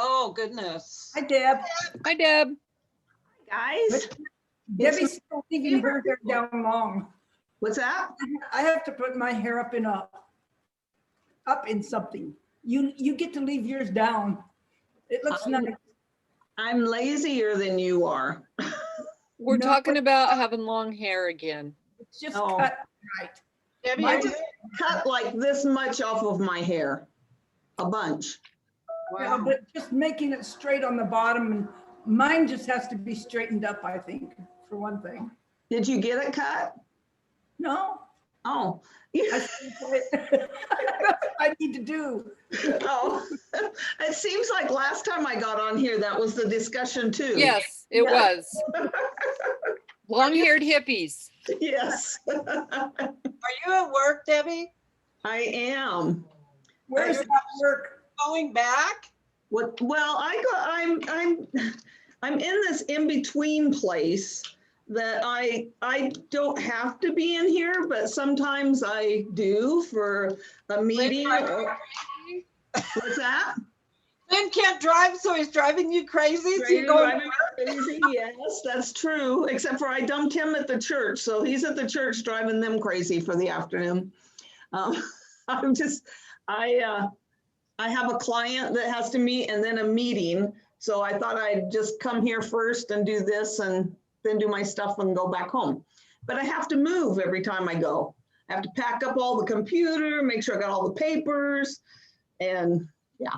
Oh, goodness. Hi, Deb. Hi, Deb. Guys, Debbie's still leaving her hair down long. what's that? I have to put my hair up in something. You get to leave yours down. It looks nice. I'm lazier than you are. We're No, talking but- about having long hair again. It's just Oh. cut right. Debbie, I just cut like this much off of my hair, a bunch. Yeah, wow. but just making it straight on the bottom, and mine just has to be straightened up, I think, for one thing. Did you get it cut? No, Oh, that's what I need to do. oh, it seems like last time I got on here, that was the discussion too. Yes, it Yeah. was. Long-haired hippies. Yes, Are you at work, Debbie? I am. Where's that work? Going back? What? Well, I'm in this in-between place that I don't have to be in here, but sometimes I do for a meeting. What's that? Ben can't drive, so he's driving you crazy. So you're going, Driving crazy. Yes, that's true. Except for I dumped him at the church, so he's at the church driving them crazy for the afternoon. I'm just, I have a client that has to meet and then a meeting. So I thought I'd just come here first and do this and then do my stuff and go back home. But I have to move every time I go. I have to pack up all the computer, make sure I got all the papers, and yeah.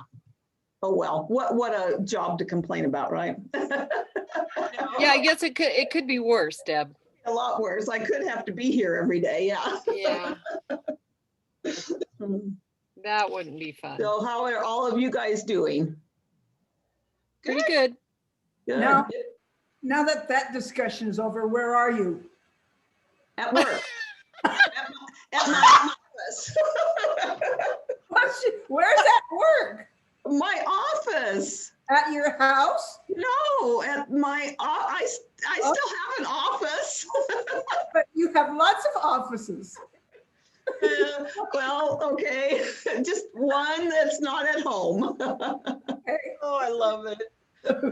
Oh, well, what a job to complain about, right? Yeah, I guess it could be worse, Deb. A lot worse. I could have to be here every day, yeah. Yeah, that wouldn't be fun. So how are all of you guys doing? Pretty good. Good. Now that discussion is over, where are you? At work. at my office. Where's that work? My office. At your house? No, at my, I still have an office. But you have lots of offices. Well, okay, just one that's not at home. oh, I love it. Well,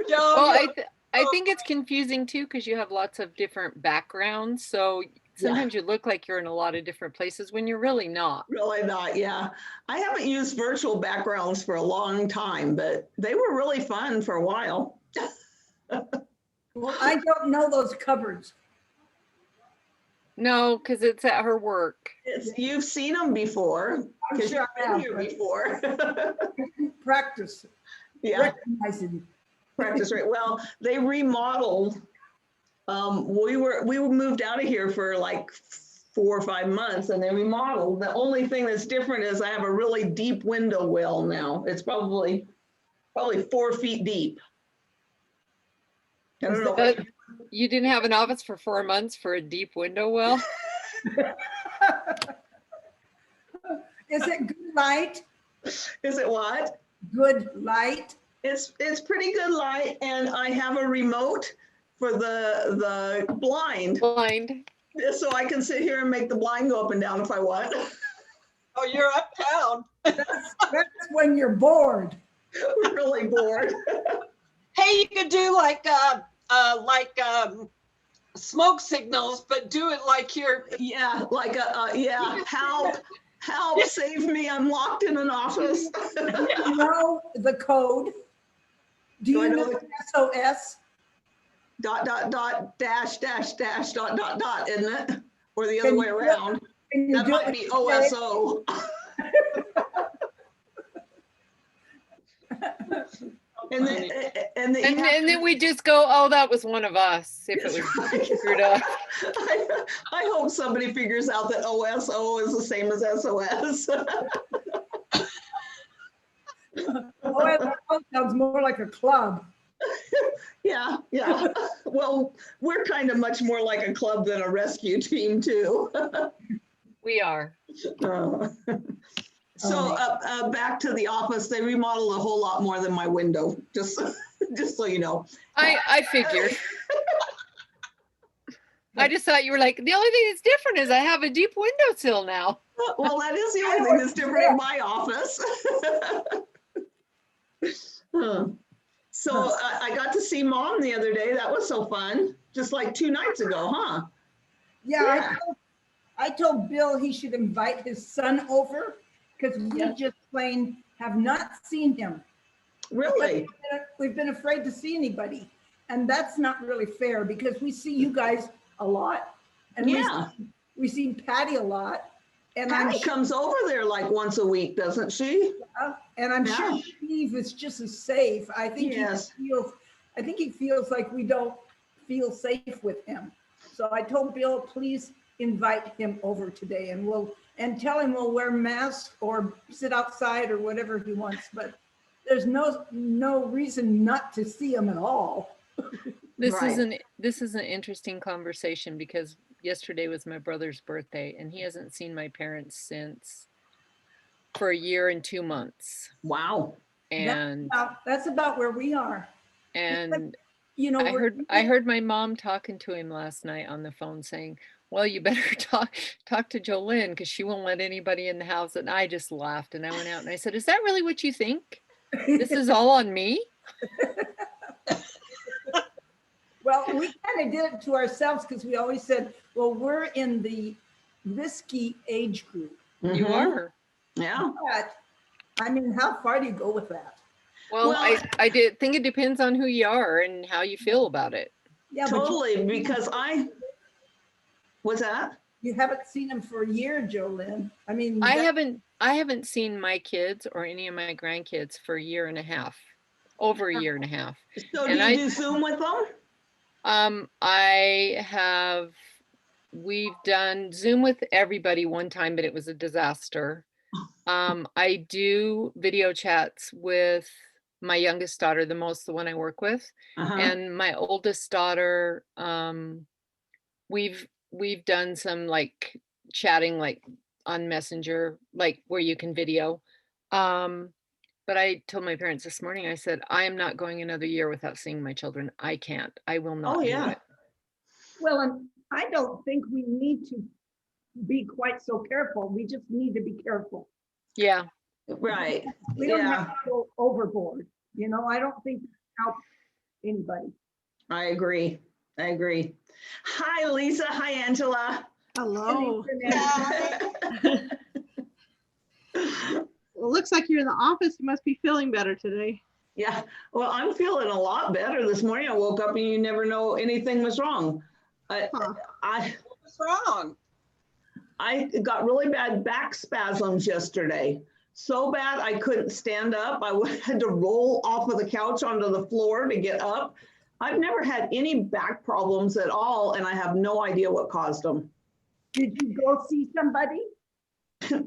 Joe, I think it's confusing too because you have lots of different backgrounds. So sometimes you look like you're in a lot of different places when you're really not. Really not, yeah. I haven't used virtual backgrounds for a long time, but they were really fun for a while. Well, I don't know those cupboards. No, because it's at her work. You've seen them before. I'm 'Cause sure you've I been here have. before. Practice, Yeah, recognizing. practice rate. Well, they remodeled. We moved out of here for like 4 or 5 months and they remodeled. The only thing that's different is I have a really deep window well now. It's probably 4 feet deep. I don't know. But you didn't have an office for 4 months for a deep window well? Is it good light? Is it what? Good light? It's pretty good light and I have a remote for the blind. Blind. So I can sit here and make the blind go up and down if I want. oh, you're uptown. That's when you're bored. Really bored. Hey, you could do like smoke signals, but do it like you're. Yeah, like yeah, help, save me, I'm locked in an office. You know the code? Do Do I you know know the- SOS? ... dash, dot, isn't it? Or the Can other way you do it? around. Can you That do might it be today? OSO. And then, And then we just go, oh, that was one of us, if it was screwed up. I hope somebody figures out that OSO is the same as SOS. Oh, sounds more like a club. Yeah. Well, we're kind of much more like a club than a rescue team too. We are. So back to the office, they remodeled a whole lot more than my window, just so you know. I figured. I just thought you were like, the only thing that's different is I have a deep windowsill now. Well, that is the only thing that's different in my office. Huh. So I got to see Mom the other day. That was so fun. Just like 2 nights ago, huh? Yeah, I told Bill he should invite his son over because we just plain have not seen him. Really? We've been afraid to see anybody. And that's not really fair because we see you guys a lot. And Yeah. we see Patty a lot. And Patty comes over there like once a week, doesn't she? And I'm Yeah. sure Steve is just as safe. I think he feels like we don't feel safe with him. So I told Bill, please invite him over today and tell him we'll wear masks or sit outside or whatever he wants. But there's no reason not to see him at all. This is an interesting conversation because yesterday was my brother's birthday and he hasn't seen my parents since for 1 year and 2 months. Wow. And that's about where we are. And like, you know, I heard my mom talking to him last night on the phone saying, well, you better talk to Jolynn because she won't let anybody in the house. And I just laughed and I went out and I said, is that really what you think? This is all on me? Well, we kind of did it to ourselves because we always said, well, we're in the risky age group. You are. Yeah. But, I mean, how far do you go with that? Well, I did think it depends on who you are and how you feel about it. Yeah, totally, because what's that? You haven't seen him for a year, Jolynn. I mean, I haven't seen my kids or any of my grandkids for 1.5 years, over 1.5 years. So do you do Zoom with them? We've done Zoom with everybody one time, but it was a disaster. I do video chats with my youngest daughter, the one I work with, and my oldest daughter. We've done some like chatting, like on Messenger, like where you can video. But I told my parents this morning, I said, I am not going another year without seeing my children. I can't. I will not do it. Well, and I don't think we need to be quite so careful. We just need to be careful. Yeah. Right. We don't have to go overboard. You know, I don't think help anybody. I agree. Hi, Lisa. Hi, Angela. Hello. Well, looks like you're in the office. You must be feeling better today. Yeah. Well, I'm feeling a lot better this morning. I woke up and you never know anything was wrong. What's wrong? I got really bad back spasms yesterday. So bad I couldn't stand up. I had to roll off of the couch onto the floor to get up. I've never had any back problems at all, and I have no idea what caused them. Did you go see somebody?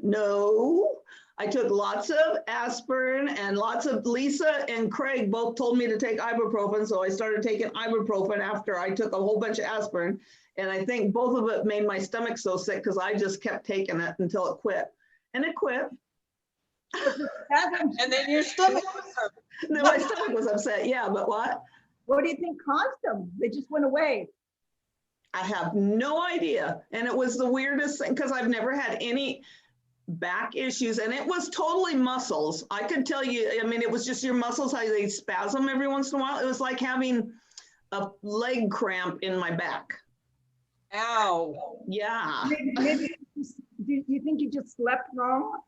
No. I took lots of aspirin and Lisa and Craig both told me to take ibuprofen. So I started taking ibuprofen after I took a whole bunch of aspirin. And I think both of it made my stomach so sick because I just kept taking it until it quit. And it quit. And then your stomach was hurt. Then my stomach was upset. Yeah, but what? What do you think caused them? They just went away. I have no idea. And it was the weirdest thing because I've never had any back issues, and it was totally muscles. I could tell you, I mean, it was just your muscles, how they spasm every once in a while. It was like having a leg cramp in my back. Ow. Yeah. Maybe do you think you just slept wrong?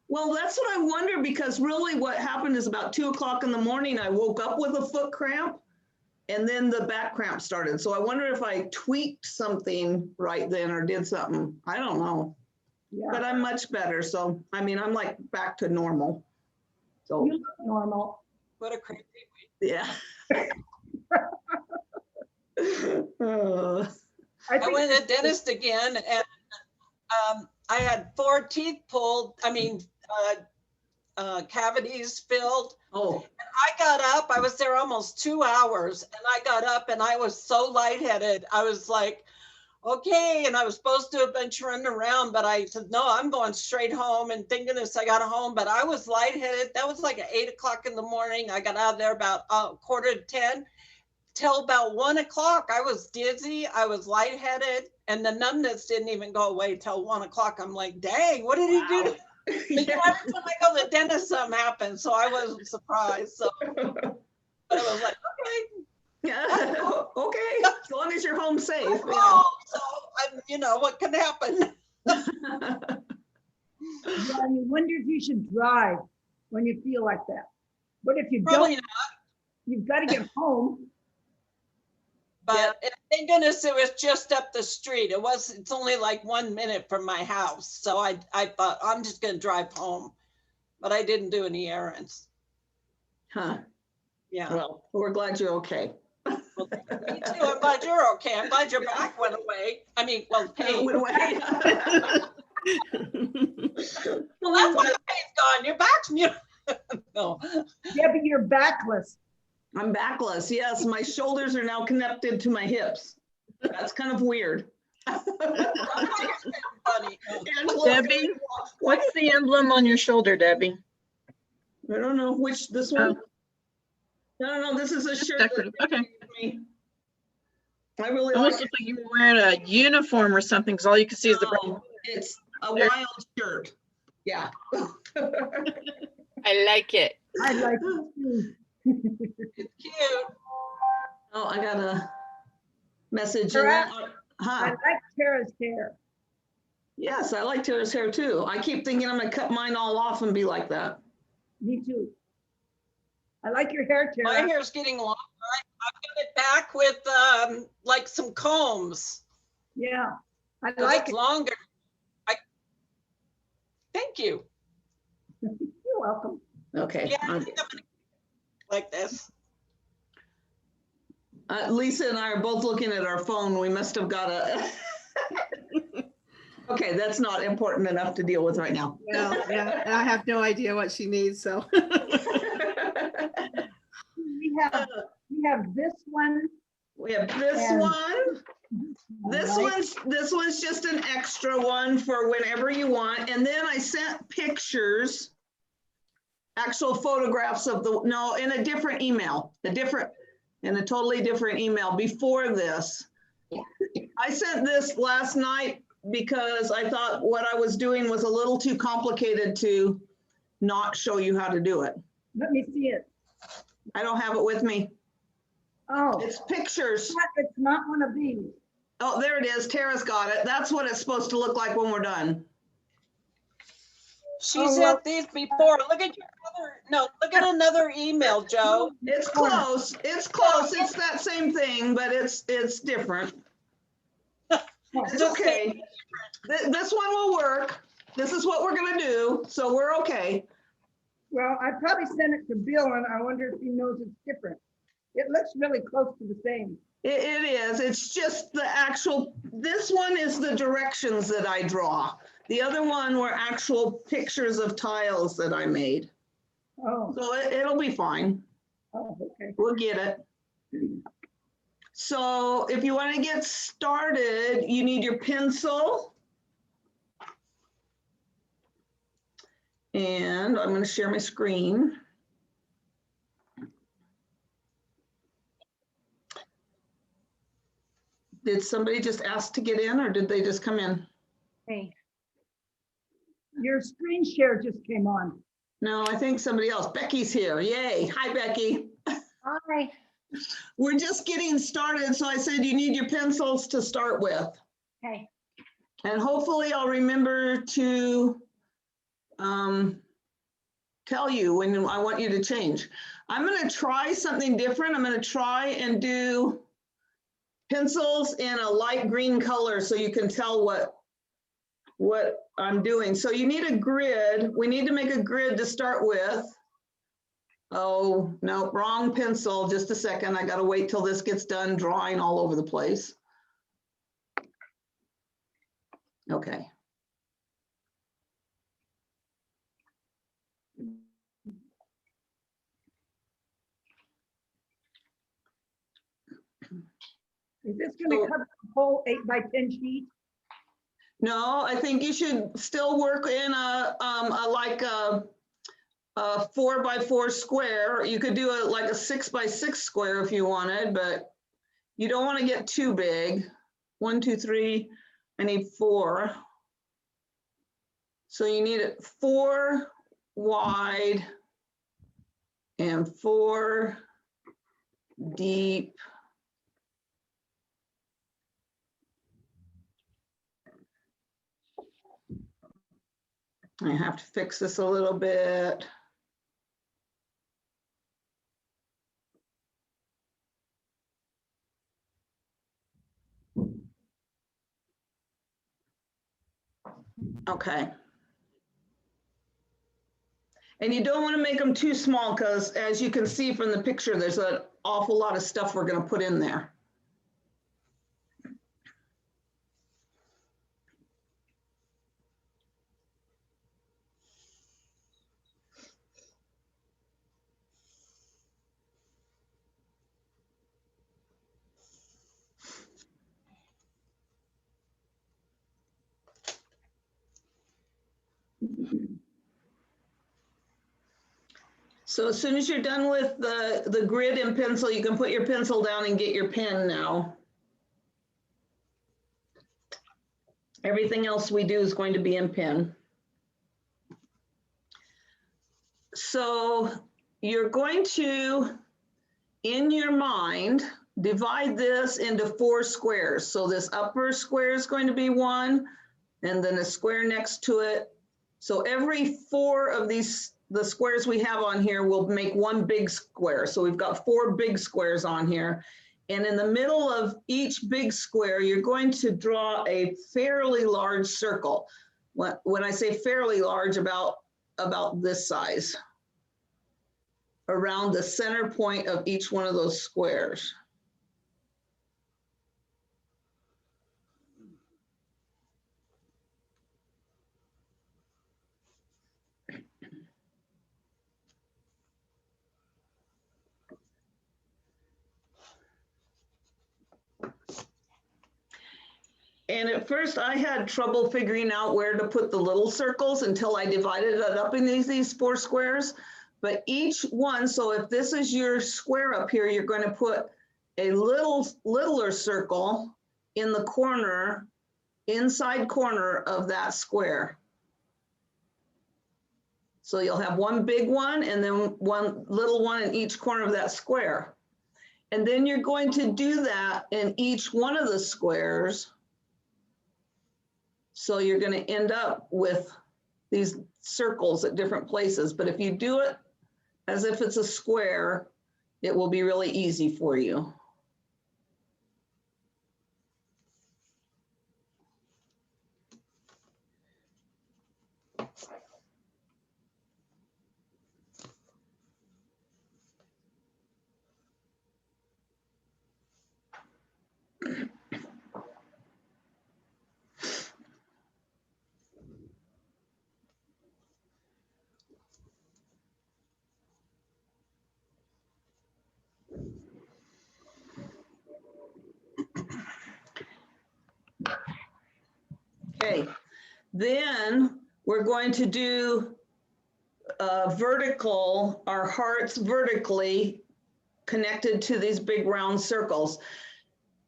Well, that's what I wonder, because really what happened is about 2 o'clock in the morning, I woke up with a foot cramp and then the back cramp started. So I wonder if I tweaked something right then or did something. I don't know. Yeah. But I'm much better. So, I mean, I'm like back to normal. So you look normal. What a crazy week. Yeah. I went to the dentist again, and I had 4 teeth pulled. I mean, cavities filled. Oh. And I got up. I was there almost 2 hours, and I got up, and I was so lightheaded. I was like, okay. And I was supposed to have been running around, but I said, no, I'm going straight home. And thank goodness I got home, but I was lightheaded. That was like at 8 o'clock in the morning. I got out of there about 9:45 till about 1 o'clock. I was dizzy. I was lightheaded, and the numbness didn't even go away till 1 o'clock. I'm like, dang, what did he do? But you know, every time I go to the dentist, something happens, so I wasn't surprised. So, but it was like, okay, Yeah, okay, as long as you're home safe. I'm home, so you know what can happen. Yeah, you wonder if you should drive when you feel like that. But if you Probably don't, not. you've got to get home. But thank goodness it was just up the street. It's only like 1 minute from my house. So I thought I'm just going to drive home, but I didn't do any errands. Huh. Yeah. Well, we're glad you're okay. Well, me too. I'm glad you're okay. I'm glad your back went away. I mean, well, pain. Went away. Well, that's why the pain's gone. Your back's mute. No. Debbie, you're backless. I'm backless. Yes, my shoulders are now connected to my hips. That's kind of weird. Funny. Debbie, what's the emblem on your shoulder, Debbie? I don't know which, this one? No, this is a shirt. Decorative. Okay. Me. I really Almost like looks like you were wearing a uniform or something, because all you can see is the brown. It's a wild shirt. Yeah. I like it. I like it too. It's cute. Oh, I got a message. Tara? I Huh? like Tara's hair. Yes, I like Tara's hair too. I keep thinking I'm gonna cut mine all off and be like that. Me too. I like your hair, My Tara. hair's getting longer. I've got it back with like some combs. Yeah, I 'Cause like it's it. longer. Thank you. You're welcome. Okay. Yeah, I think I'm gonna like this. Lisa and I are both looking at our phone. We must have got a. Okay, that's not important enough to deal with right now. Well, yeah, I have no idea what she needs, so. We have this one. We have this And- one. This one's just an extra one for whenever you want. And then I sent pictures, actual photographs of in a different email, in a totally different email before this. I sent this last night because I thought what I was doing was a little too complicated to not show you how to do it. Let me see it. I don't have it with me. Oh, It's pictures. it's not one of these. Oh, there it is. Tara's got it. That's what it's supposed to look like when we're done. She Oh, well- sent these before. Look at look at another email, Joe. It's close. It's close. It's that same thing, but it's different. It's okay. This one will work. This is what we're gonna do, so we're okay. Well, I probably sent it to Bill and I wonder if he knows it's different. It looks really close to the same. It is. It's just the actual, this one is the directions that I draw. The other one were actual pictures of tiles that I made. Oh, So it'll be fine. okay. We'll get it. So if you want to get started, you need your pencil. And I'm going to share my screen. Did somebody just ask to get in or did they just come in? Hey. Your screen share just came on. No, I think somebody else. Becky's here. Yay. Hi, Becky. Hi. We're just getting started. So I said you need your pencils to start with. Okay. And hopefully I'll remember to tell you when I want you to change. I'm going to try something different. I'm going to try and do pencils in a light green color so you can tell what I'm doing. So you need a grid. We need to make a grid to start with. Oh, no, wrong pencil. Just a second. I got to wait till this gets done drawing all over the place. Okay. Is this going to cover the whole 8x10 sheet? No, I think you should still work in a 4x4 square. You could do like a 6x6 square if you wanted, but you don't want to get too big. 1, 2, 3, I need 4. So you need it 4 wide and 4 deep. I have to fix this a little bit. Okay. And you don't want to make them too small because as you can see from the picture, there's an awful lot of stuff we're going to put in there. So as soon as you're done with the grid and pencil, you can put your pencil down and get your pen now. Everything else we do is going to be in pen. So you're going to, in your mind, divide this into 4 squares. So this upper square is going to be 1, and then a square next to it. So every 4 of these, the squares we have on here will make 1 big square. So we've got 4 big squares on here. And in the middle of each big square, you're going to draw a fairly large circle. When I say fairly large, about this size, around the center point of each one of those squares. And at first I had trouble figuring out where to put the little circles until I divided it up in these 4 squares. But each one, so if this is your square up here, you're going to put a littler circle in the corner, inside corner of that square. So you'll have 1 big one and then 1 little one in each corner of that square. And then you're going to do that in each one of the squares. So you're going to end up with these circles at different places. But if you do it as if it's a square, it will be really easy for you. Okay, then we're going to do vertical, our hearts vertically connected to these big round circles.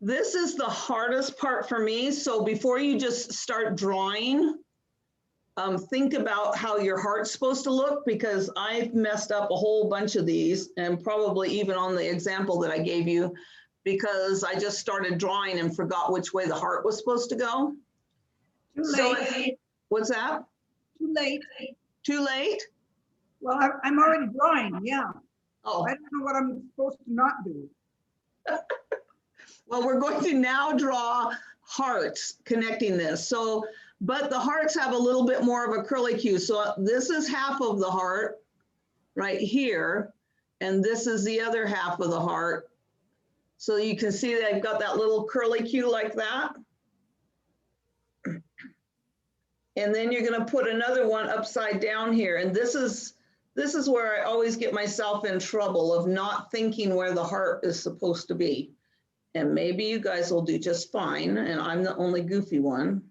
This is the hardest part for me. So before you just start drawing, think about how your heart's supposed to look, because I've messed up a whole bunch of these, and probably even on the example that I gave you, because I just started drawing and forgot which way the heart was supposed to go. Too So late. what's that? Too late. Too late? Well, I'm already drawing, yeah. Oh, I don't know what I'm supposed to not do. well, we're going to now draw hearts connecting this. So, but the hearts have a little bit more of a curlicue. So this is half of the heart right here, and this is the other half of the heart. So you can see that I've got that little curlicue like that. And then you're going to put another one upside down here. And this is where I always get myself in trouble of not thinking where the heart is supposed to be. And maybe you guys will do just fine, and I'm the only goofy one.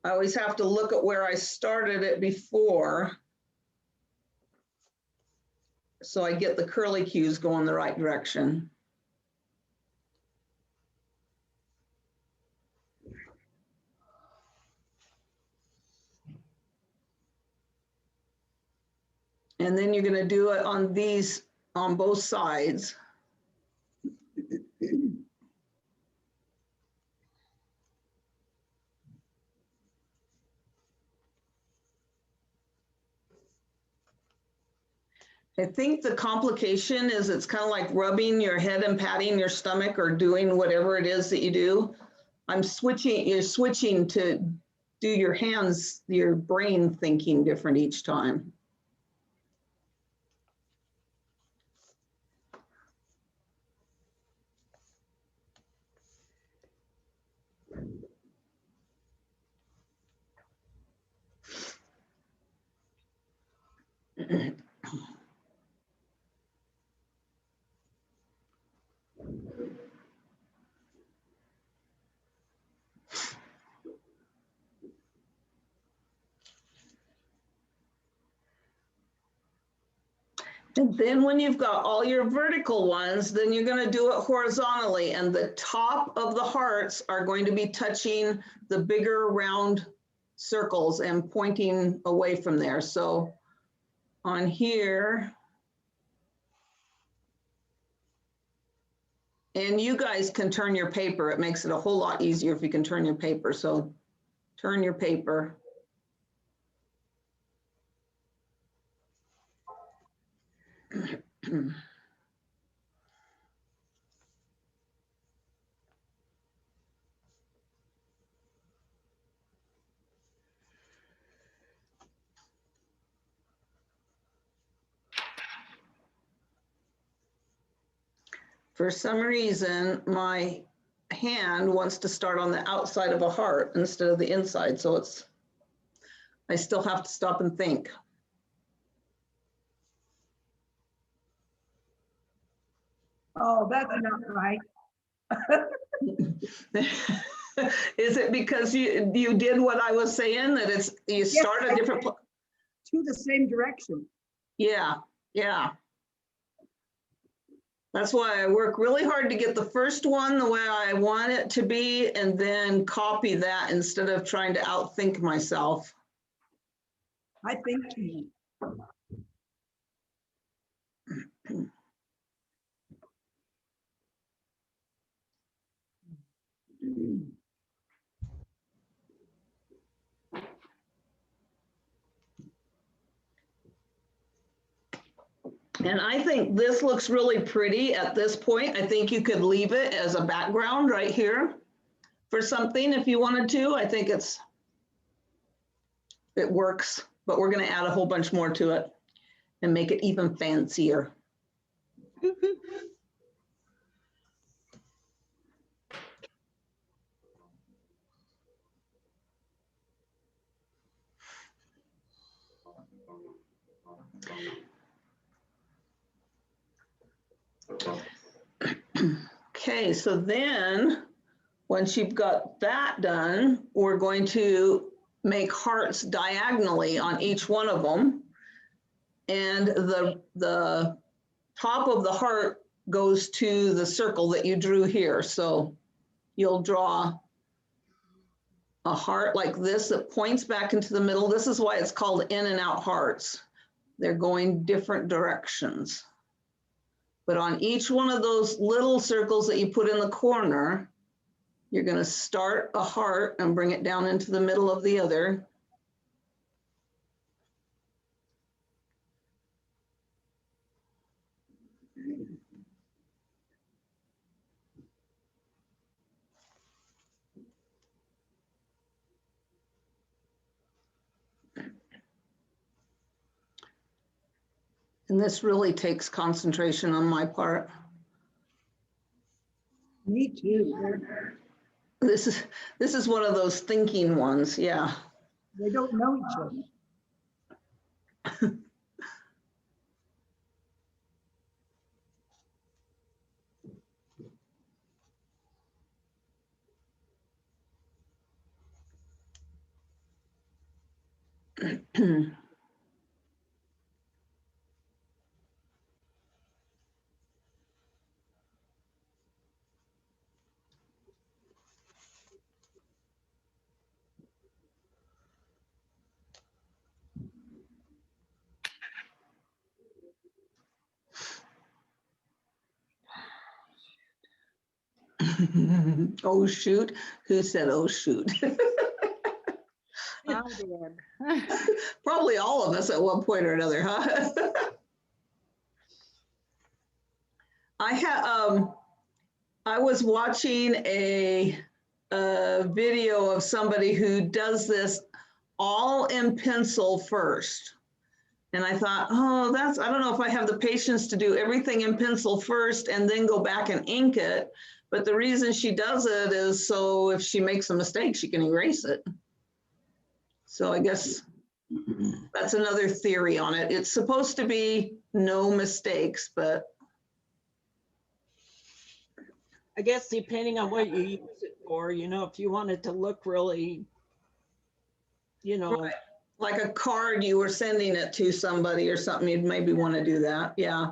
I always have to look at where I started it before, so I get the curlicues going the right direction. And then you're going to do it on these, on both sides. I think the complication is it's kind of like rubbing your head and patting your stomach or doing whatever it is that you do. You're switching to do your hands, your brain thinking different each time. And then when you've got all your vertical ones, then you're going to do it horizontally, and the top of the hearts are going to be touching the bigger round circles and pointing away from there. So on here, and you guys can turn your paper. It makes it a whole lot easier if you can turn your paper. So turn your paper. For some reason, my hand wants to start on the outside of a heart instead of the inside. So I still have to stop and think. Oh, that's not right. Is it because you did what I was saying, that you start a different place? To the same direction. Yeah, yeah. That's why I work really hard to get the first one the way I want it to be, and then copy that instead of trying to outthink myself. I think too much. And I think this looks really pretty at this point. I think you could leave it as a background right here for something if you wanted to. I think it works, but we're going to add a whole bunch more to it and make it even fancier. Okay, so then once you've got that done, we're going to make hearts diagonally on each one of them. And the top of the heart goes to the circle that you drew here. So you'll draw a heart like this that points back into the middle. This is why it's called in and out hearts. They're going different directions. But on each one of those little circles that you put in the corner, you're going to start a heart and bring it down into the middle of the other. And this really takes concentration on my part. Me too. This is one of those thinking ones, yeah. They don't know each other. Oh, shoot. Who said, oh, shoot? I did. Probably all of us at one point or another, huh? I was watching a video of somebody who does this all in pencil first. And I thought, oh, I don't know if I have the patience to do everything in pencil first and then go back and ink it. But the reason she does it is so if she makes a mistake, she can erase it. So I guess that's another theory on it. It's supposed to be no mistakes, but. I guess depending on what you use it for, if you want it to look really, Right. Like a card you were sending it to somebody or something, you'd maybe want to do that. Yeah.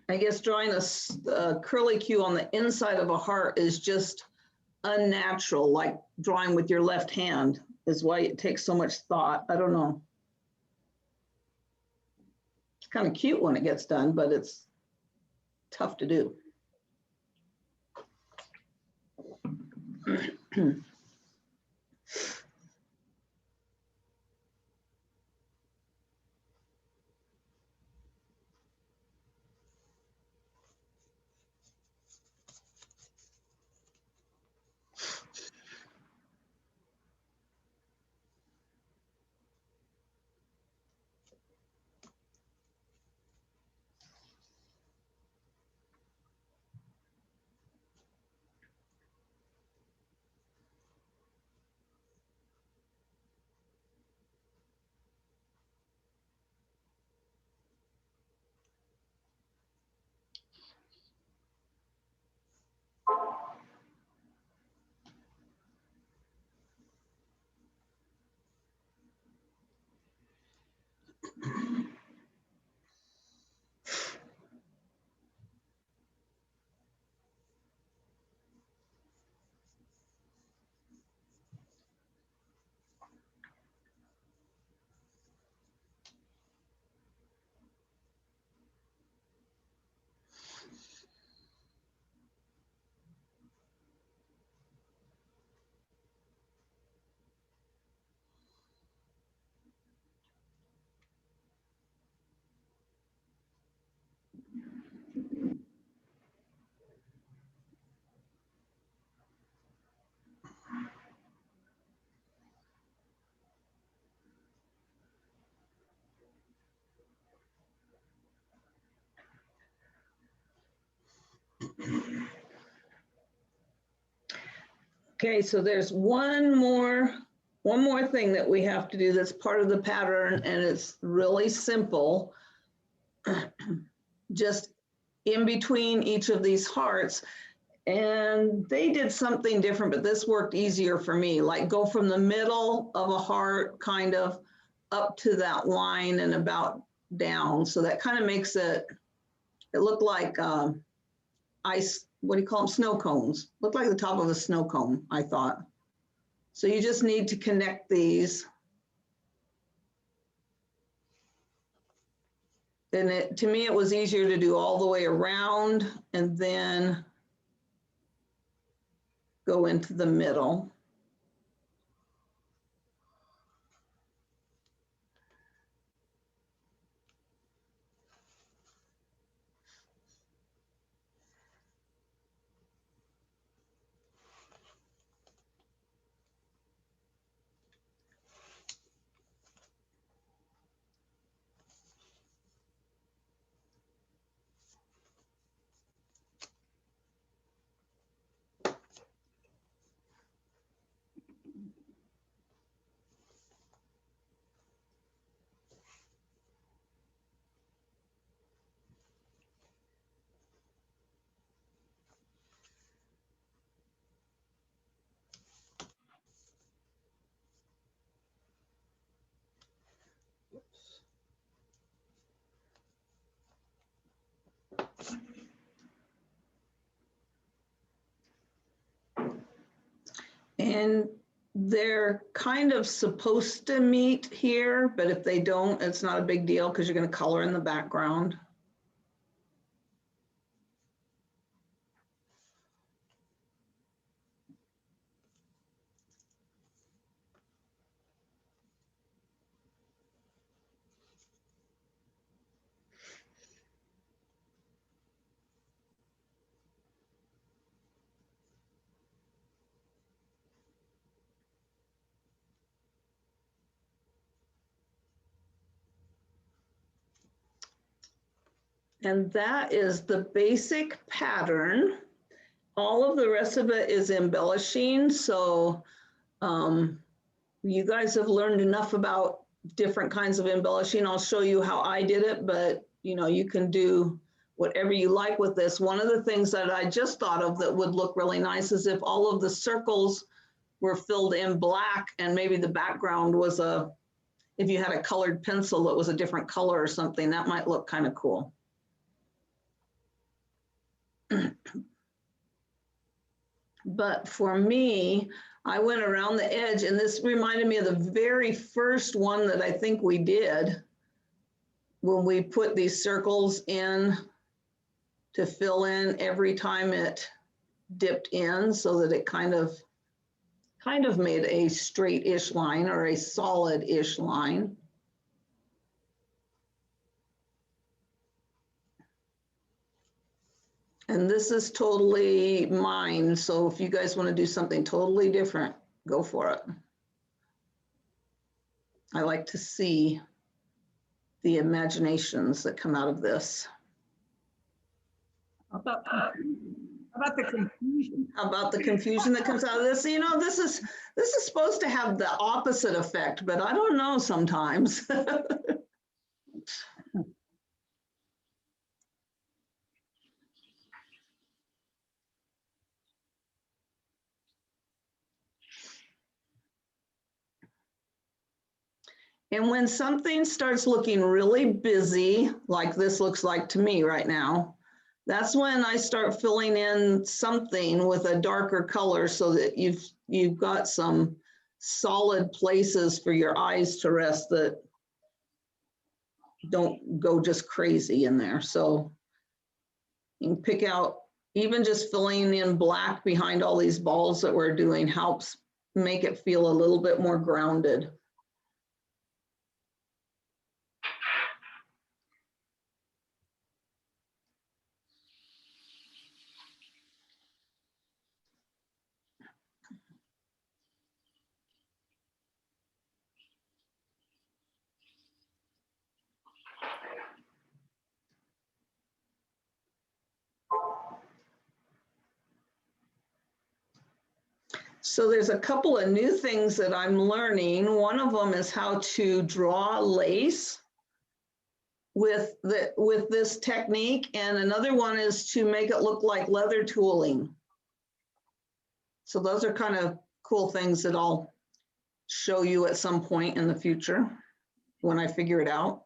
I guess drawing a curly Q on the inside of a heart is just unnatural, like drawing with your left hand is why it takes so much thought. I don't know. It's kind of cute when it gets done, but it's tough to do. Okay, so there's one more thing that we have to do that's part of the pattern, and it's really simple. Just in between each of these hearts, and they did something different, but this worked easier for me, like go from the middle of a heart kind of up to that line and about down. So that kind of makes it look like ice, what do you call them? Snow cones. Look like the top of a snow cone, I thought. So you just need to connect these. And to me, it was easier to do all the way around and then go into the middle. And they're kind of supposed to meet here, but if they don't, it's not a big deal because you're going to color in the background. And that is the basic pattern. All of the rest of it is embellishing. So you guys have learned enough about different kinds of embellishing. I'll show you how I did it, but you can do whatever you like with this. One of the things that I just thought of that would look really nice is if all of the circles were filled in black and maybe the background was if you had a colored pencil that was a different color or something, that might look kind of cool. But for me, I went around the edge, and this reminded me of the very first one that I think we did when we put these circles in to fill in every time it dipped in so that it kind of made a straight-ish line or a solid-ish line. And this is totally mine. So if you guys want to do something totally different, go for it. I like to see the imaginations that come out of this. How about the confusion? How about the confusion that comes out of this? This is supposed to have the opposite effect, but I don't know sometimes. And when something starts looking really busy, like this looks like to me right now, that's when I start filling in something with a darker color so that you've got some solid places for your eyes to rest that don't go just crazy in there. So you can pick out, even just filling in black behind all these balls that we're doing helps make it feel a little bit more grounded. So there's a couple of new things that I'm learning. One of them is how to draw lace with this technique, and another one is to make it look like leather tooling. So those are kind of cool things that I'll show you at some point in the future when I figure it out.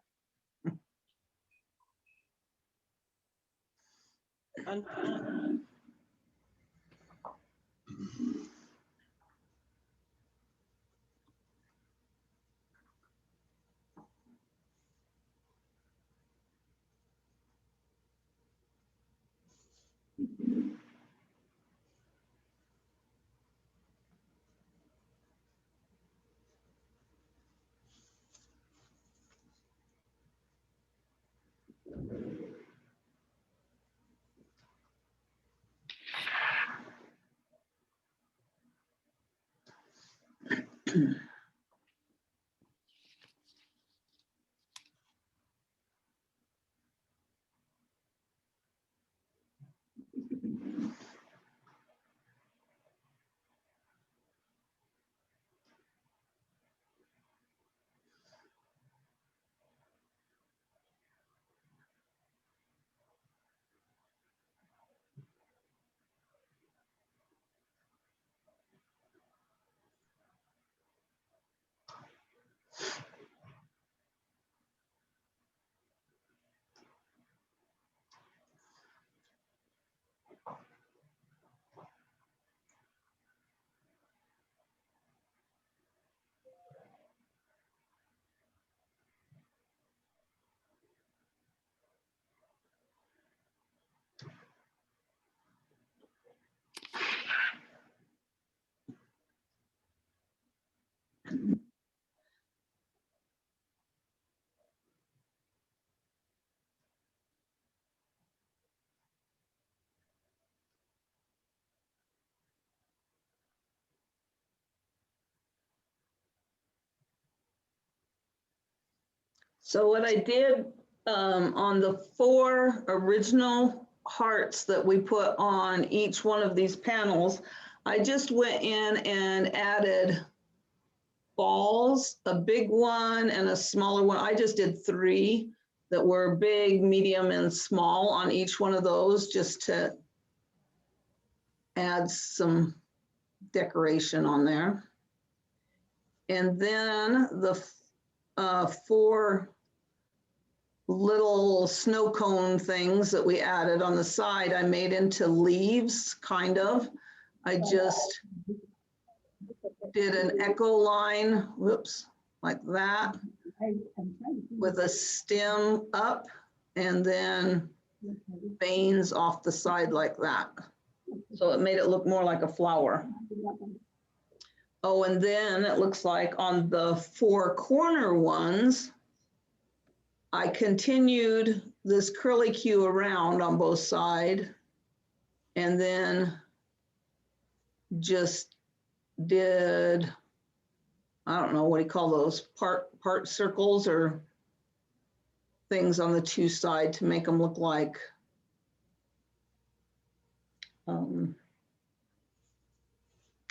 So what I did on the 4 original hearts that we put on each one of these panels, I just went in and added balls, a big one and a smaller one. I just did 3 that were big, medium, and small on each one of those, just to add some decoration on there. And then the 4 little snow cone things that we added on the side, I made into leaves, kind of. I just did an echo line, whoops, like that, with a stem up and then veins off the side like that. So it made it look more like a flower. Oh, and then it looks like on the 4 corner ones, I continued this curly Q around on both sides and then just did, I don't know, what do you call those, part circles or things on the 2 sides to make them look like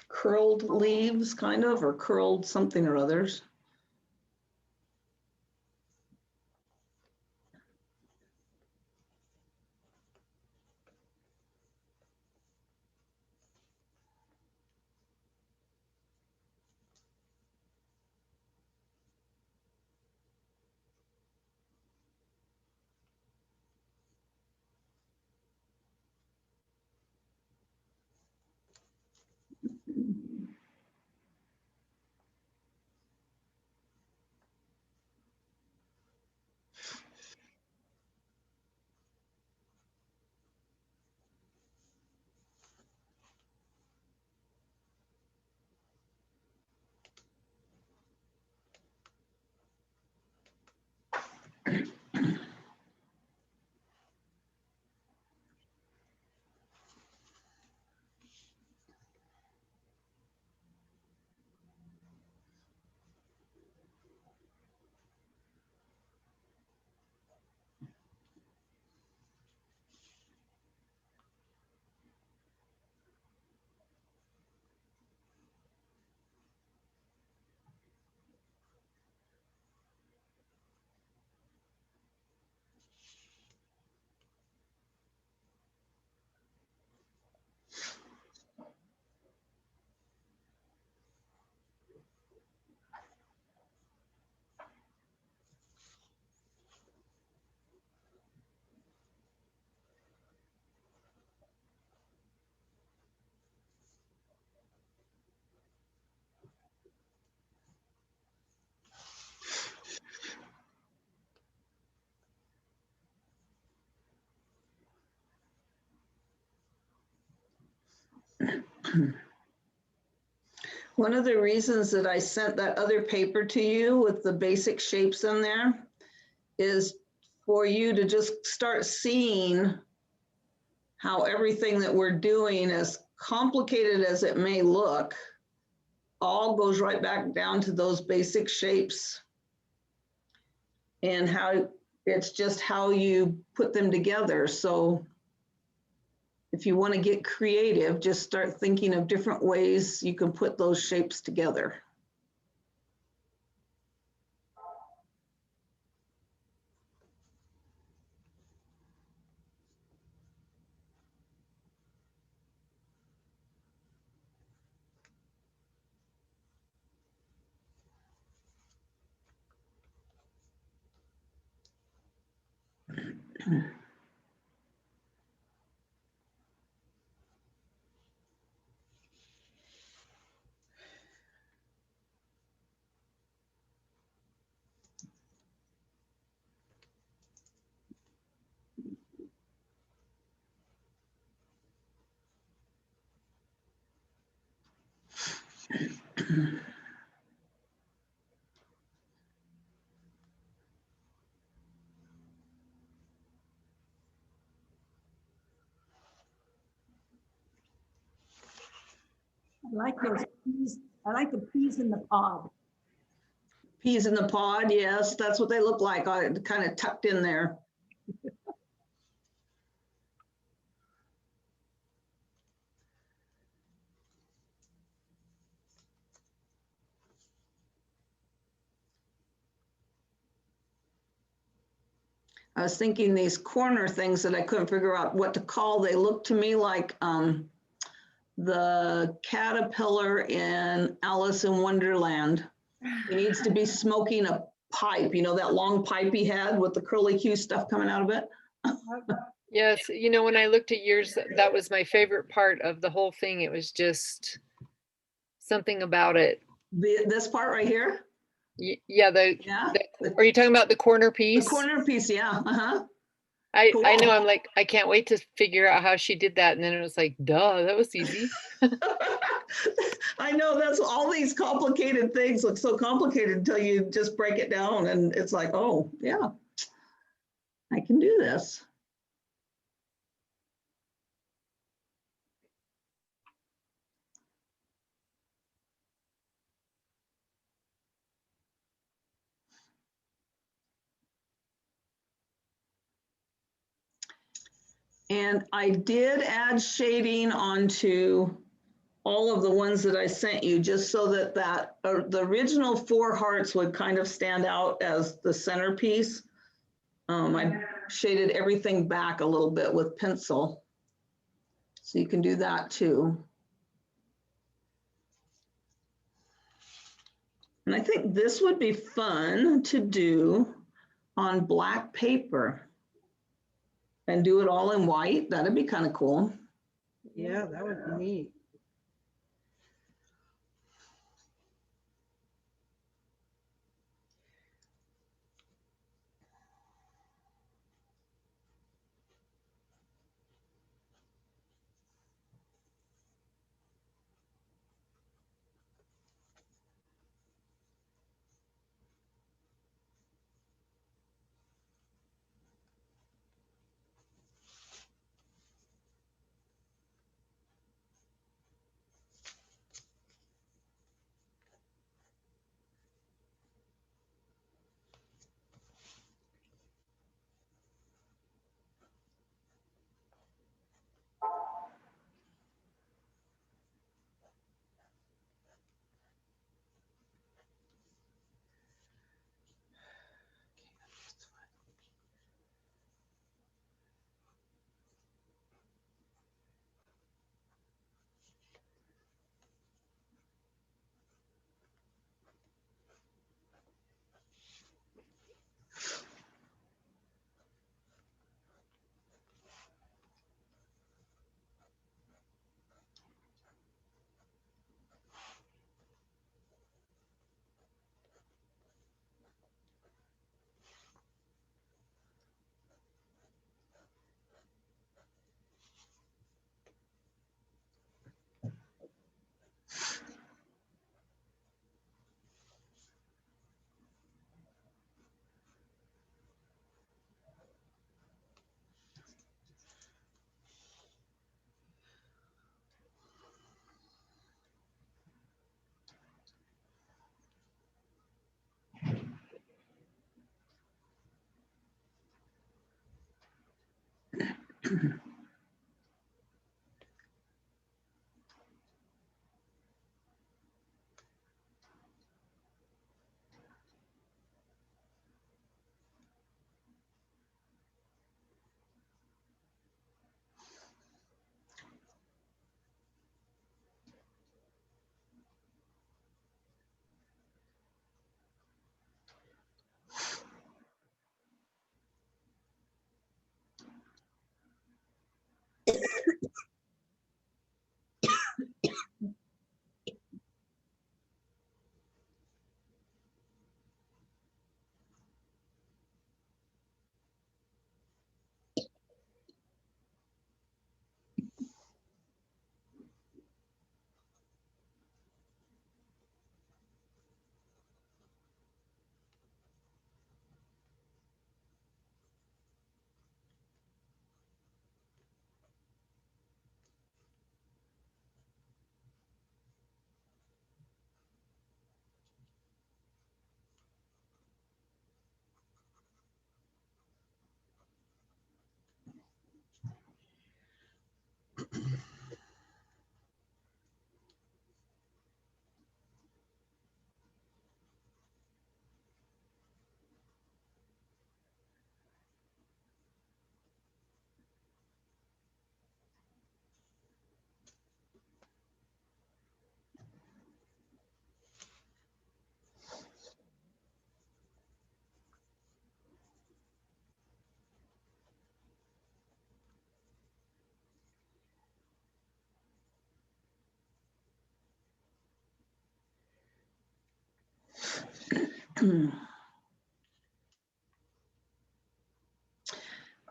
curled leaves, kind of, or curled something or others. One of the reasons that I sent that other paper to you with the basic shapes in there is for you to just start seeing how everything that we're doing, as complicated as it may look, all goes right back down to those basic shapes, and how it's just how you put them together. So if you want to get creative, just start thinking of different ways you can put those shapes together. I like those peas. I like the peas in the pod. Peas in the pod, yes, that's what they look like, kind of tucked in there. I was thinking these corner things that I couldn't figure out what to call, they look to me like the caterpillar in Alice in Wonderland. He needs to be smoking a pipe, you know, that long pipe he had with the curly Q stuff coming out of it. Yes, you know, when I looked at yours, that was my favorite part of the whole thing. It was just something about it. This part right here? Yeah, Yeah. are you talking about the corner The piece? corner piece, yeah. Uh-huh. I Cool. know, I'm like, I can't wait to figure out how she did that. And then it was like, duh, that was easy. I know, that's all these complicated things look so complicated until you just break it down and it's like, oh, yeah, I can do this. And I did add shading onto all of the ones that I sent you, just so that the original 4 hearts would kind of stand out as the centerpiece. I shaded everything back a little bit with pencil. So you can do that too. And I think this would be fun to do on black paper and do it all in white. That'd be kind of cool. Yeah, that would be neat.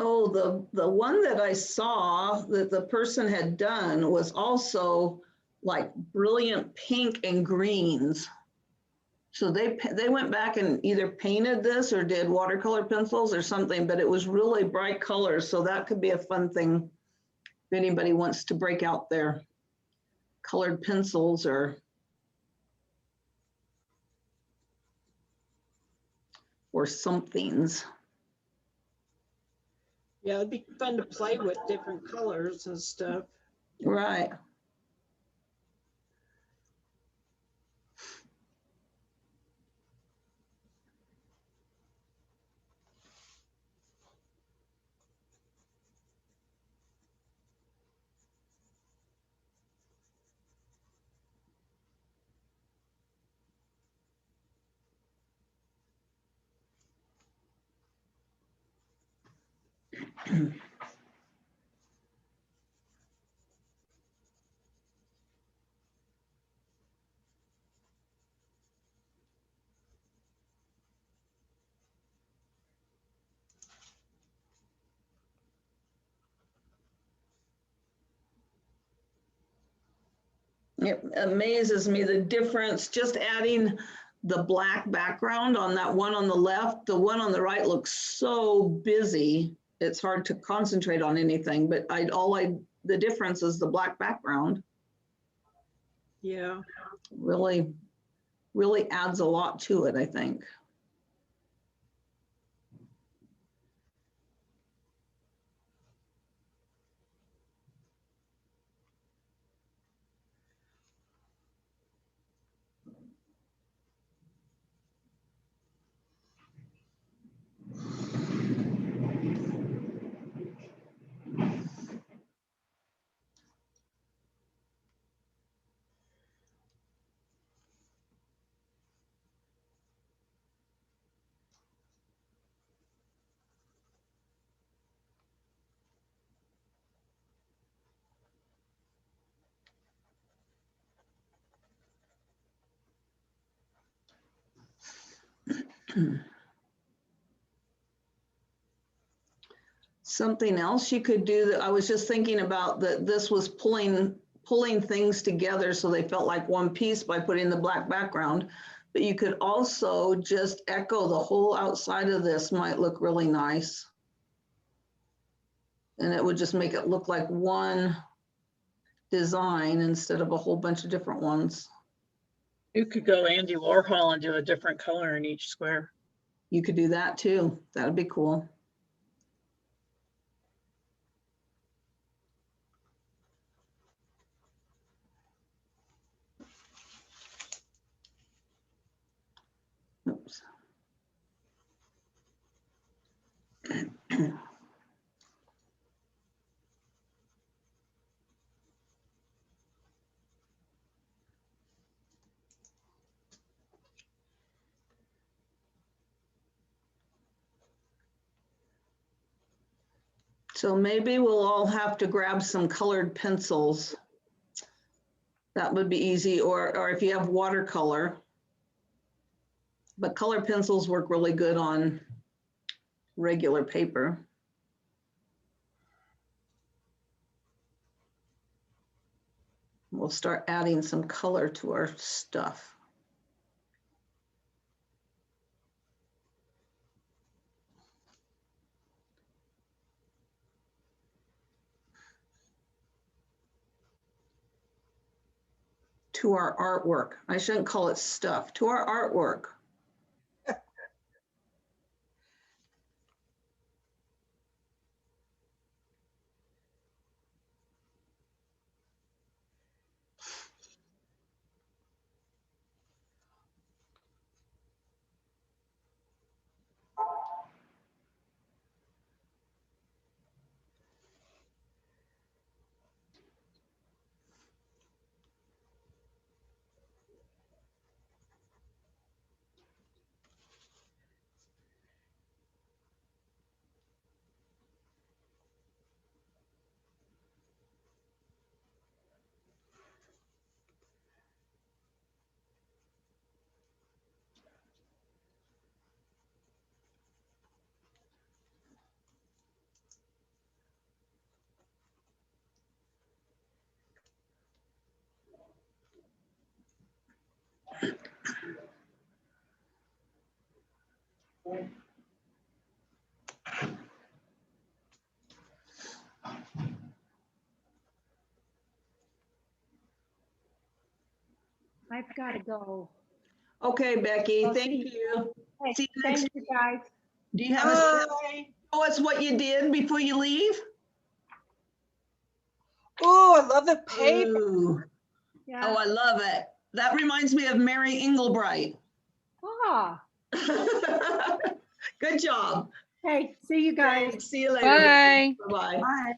Oh, the one that I saw that the person had done was also like brilliant pink and greens. So they went back and either painted this or did watercolor pencils or something, but it was really bright colors. So that could be a fun thing if anybody wants to break out their colored pencils or somethings. Yeah, it'd be fun to play with different colors and stuff. Right. It amazes me the difference, just adding the black background on that one on the left. The one on the right looks so busy. It's hard to concentrate on anything, but the difference is the black background. Yeah. Really, really adds a lot to it, I think. Something else you could do that I was just thinking about, that this was pulling things together so they felt like one piece by putting the black background. But you could also just echo the whole outside of this, might look really nice. And it would just make it look like one design instead of a whole bunch of different ones. You could go Andy Warhol and do a different color in each square. You could do that too. That'd be cool. Oops. So maybe we'll all have to grab some colored pencils. That would be easy, or if you have watercolor. But color pencils work really good on regular paper. We'll start adding some color to our stuff. To our artwork. I shouldn't call it stuff. To our artwork. I've got to go. Okay, Becky, I'll thank see you. Hey, See you next thank you, guys. Do you have a, Bye. tell us what you did before you leave? Oh, I love the paper. Ooh. Yeah. Oh, I love it. That reminds me of Mary Engelbright. Ah, Good job. hey, see you guys. Thanks. See you later. Bye. Bye-bye. Bye.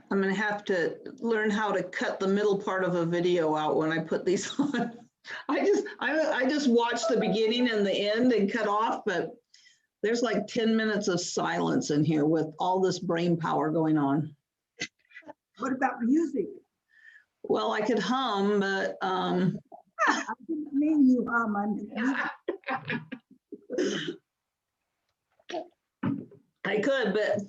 I'm gonna have to learn how to cut the middle part of a video out when I put these on. I just watch the beginning and the end and cut off, but there's like 10 minutes of silence in here with all this brain power going on. What about music? Well, I could hum, but I didn't mean you hum. I could, but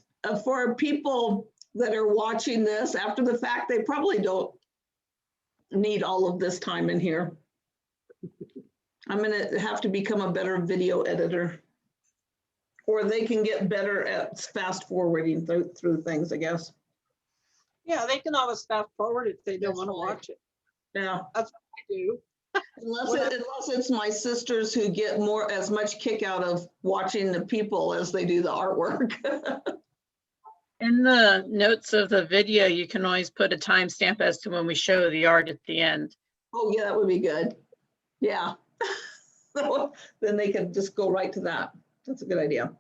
for people that are watching this after the fact, they probably don't need all of this time in here. I'm gonna have to become a better video editor, or they can get better at fast forwarding through things, I guess. Yeah, they can always fast forward if they don't want to watch it. Yeah. That's what I do. Unless it's my sisters who get as much kick out of watching the people as they do the artwork. In the notes of the video, you can always put a timestamp as to when we show the art at the end. Oh, yeah, that would be good. Yeah. Then they could just go right to that. That's a good idea.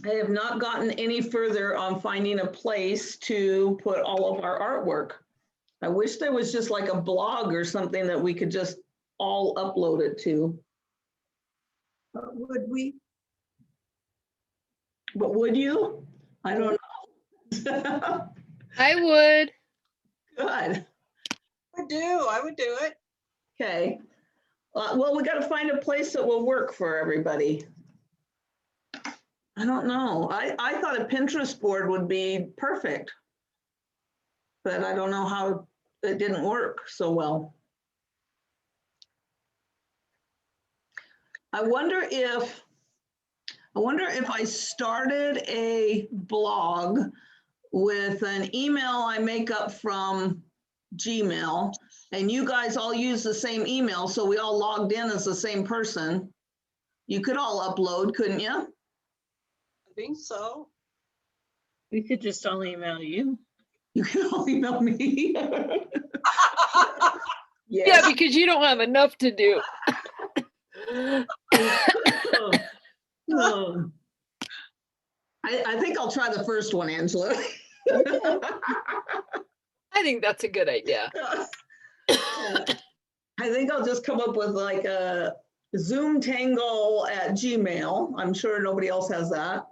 I have not gotten any further on finding a place to put all of our artwork. I wish there was just like a blog or something that we could just all upload it to. But would we? But would you? I don't know. I would. Good. I would do it. Okay. Well, we got to find a place that will work for everybody. I don't know. I thought a Pinterest board would be perfect, but I don't know how it didn't work so well. I wonder if I started a blog with an email I make up from Gmail, and you guys all use the same email, so we all logged in as the same person. You could all upload, couldn't you? I think so. We could just all email you. You can all email me. Yeah, because you don't have enough to do. I think I'll try the first one, Angela. I think that's a good idea. I think I'll just come up with like a UnTangle@Gmail. I'm sure nobody else has that.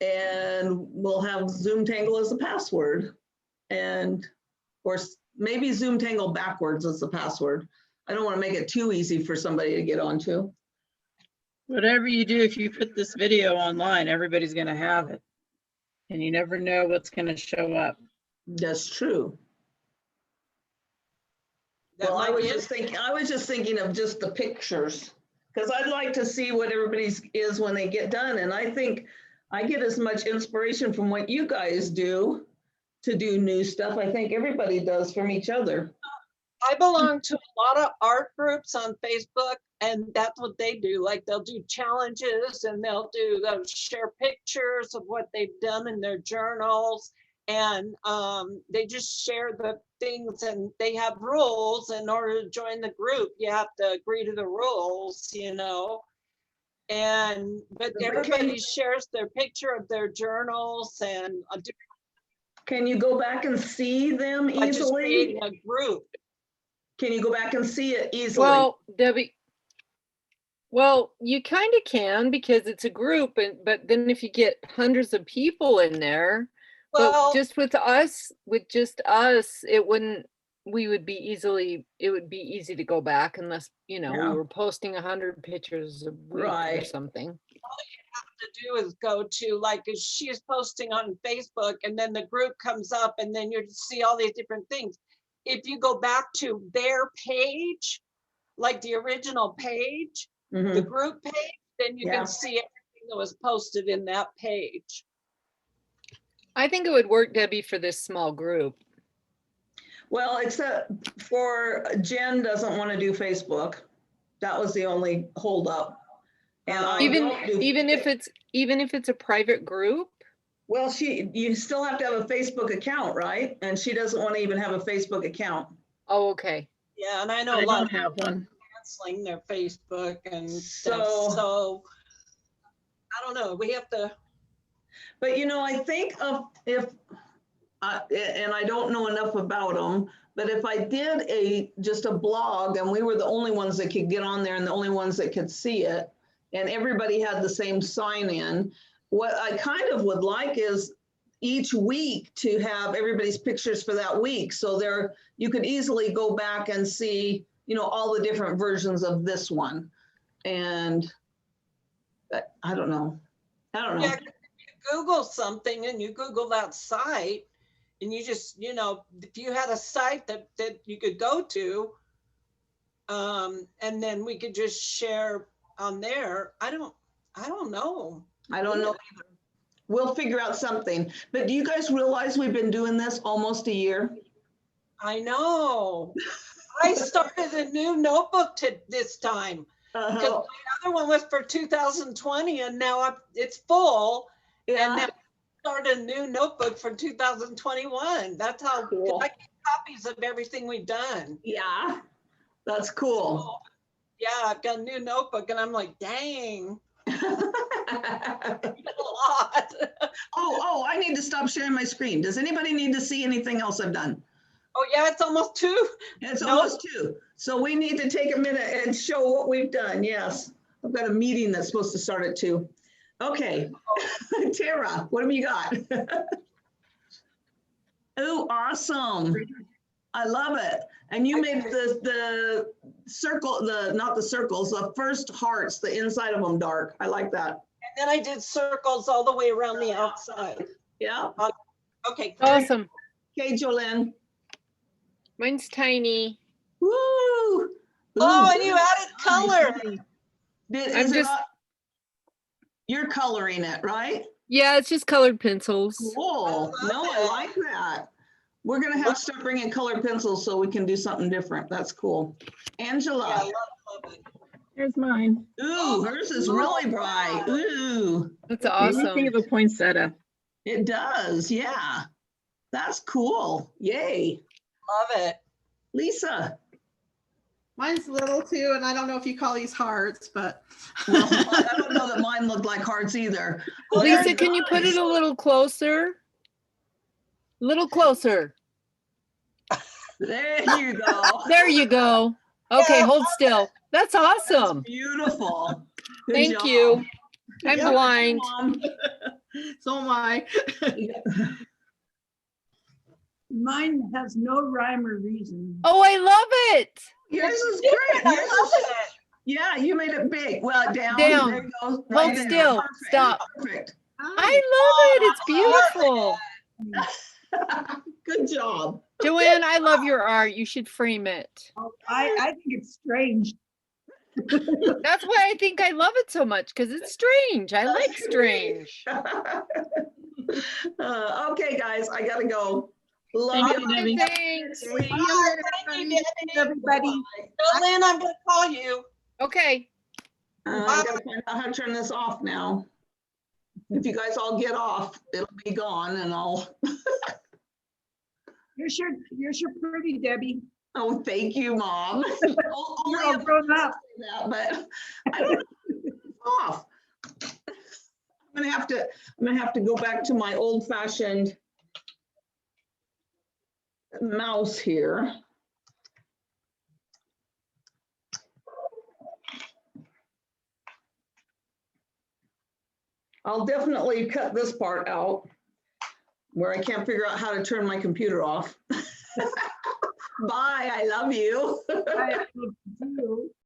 And we'll have UnTangle as the password. Or maybe UnTangle backwards as the password. I don't want to make it too easy for somebody to get onto. Whatever you do, if you put this video online, everybody's gonna have it. And you never know what's gonna show up. That's true. That Well, I might was be just thinking of just the pictures, because I'd like to see what everybody's is when they get done. And I think I get as much inspiration from what you guys do to do new stuff. I think everybody does from each other. I belong to a lot of art groups on Facebook, and that's what they do. Like they'll do challenges and they'll share pictures of what they've done in their journals. And they just share the things, and they have rules. In order to join the group, you have to agree to the rules, you know. But everybody shares their picture of their journals, and Can you go back and see them by just easily? creating a group. Can you go back and see it easily? Well, Debbie, well, you kind of can because it's a group, but then if you get hundreds of people in there, Well, but just with us, it would be easy to go back unless, you know, Yeah. we were posting 100 pictures a week or Right. something. to do is go to, like, if she is posting on Facebook and then the group comes up and then you see all these different things. If you go back to their page, like the original page, the Mhm. group page, then you Yeah. can see everything that was posted in that page. I think it would work, Debbie, for this small group. Well, except for Jen doesn't want to do Facebook. That was the only holdup. And I don't do Even if it's a private group. Well, you still have to have a Facebook account, right? And she doesn't want to even have a Facebook account. Oh, okay. Yeah, and I know I a lot don't of have one. canceling their Facebook and stuff. So- So I don't know. We have to. But you know, I think and I don't know enough about them, but if I did just a blog and we were the only ones that could get on there and the only ones that could see it, and everybody had the same sign in, what I kind of would like is each week to have everybody's pictures for that week. So you could easily go back and see, you know, all the different versions of this one. And I don't know. Yeah, if you Google something and you Google that site, and you just, you know, if you had a site that you could go to, and then we could just share on there. I don't know. I don't know either. We'll figure out something. But do you guys realize we've been doing this almost a year? I know. I started a new notebook this time. Because my other one was for 2020 and now it's full. And now I started a new notebook for 2021. That's how Cool. I get copies of everything we've done. Yeah, that's cool. Yeah, I've got a new notebook and I'm like, dang, a lot. Oh, I need to stop sharing my screen. Does anybody need to see anything else I've done? Oh yeah, it's almost 2. It's No. almost 2. So we need to take a minute and show what we've done. Yes. I've got a meeting that's supposed to start at 2. Okay. Tara, what have you got? Oh, awesome. I love it. And you made the circle, not the circles, the first hearts, the inside of them dark. I like that. And then I did circles all the way around the outside. Yeah. Okay. Awesome. Okay, Jolene. Mine's tiny. Woo! Oh, and you added color. You're coloring it, right? Yeah, it's just colored pencils. Cool. I love No, it. I like that. We're gonna have to start bringing colored pencils so we can do something different. That's cool. Yeah, I Angela. love it. Here's mine. Ooh, hers is really bright. Ooh, That's Reminds me awesome. of a poinsettia. it does. Yeah. That's cool. Yay. Love it. Lisa. Mine's little too, and I don't know if you call these hearts, but Well, I don't know that mine looked like hearts either. Oh, Lisa, they're can you put it nice. a little closer? Little closer. There you go. There you go. Okay, Yeah. hold still. That's awesome. Beautiful. Good Thank job. you. I'm Yeah. blind. Mom. so am I. Mine has no rhyme or reason. Oh, I love it. Yours is Different. great. I love it. Yeah, you made it big. Well, down. Down. There you go. Hold Right there. still. Perfect. Stop. Perfect. I love it. It's beautiful. Good job. Joanne, I love your art. You should frame it. Oh, I think it's strange. That's why I think I love it so much, because it's strange. I like strange. Okay, guys, I gotta go. Love Thank you. you, Debbie. Thanks. See you Bye, later, thank you, everybody. Lynn, I'm gonna call you. Okay. I gotta find out how to turn this off now. If you guys all get off, it'll be gone and I'll, Here's your pretty Debbie. oh, thank you, Mom. You're all grown up. But I don't know, it's off. I'm gonna have to go back to my old fashioned mouse here. I'll definitely cut this part out where I can't figure out how to turn my computer off. Bye, I love you. I love you.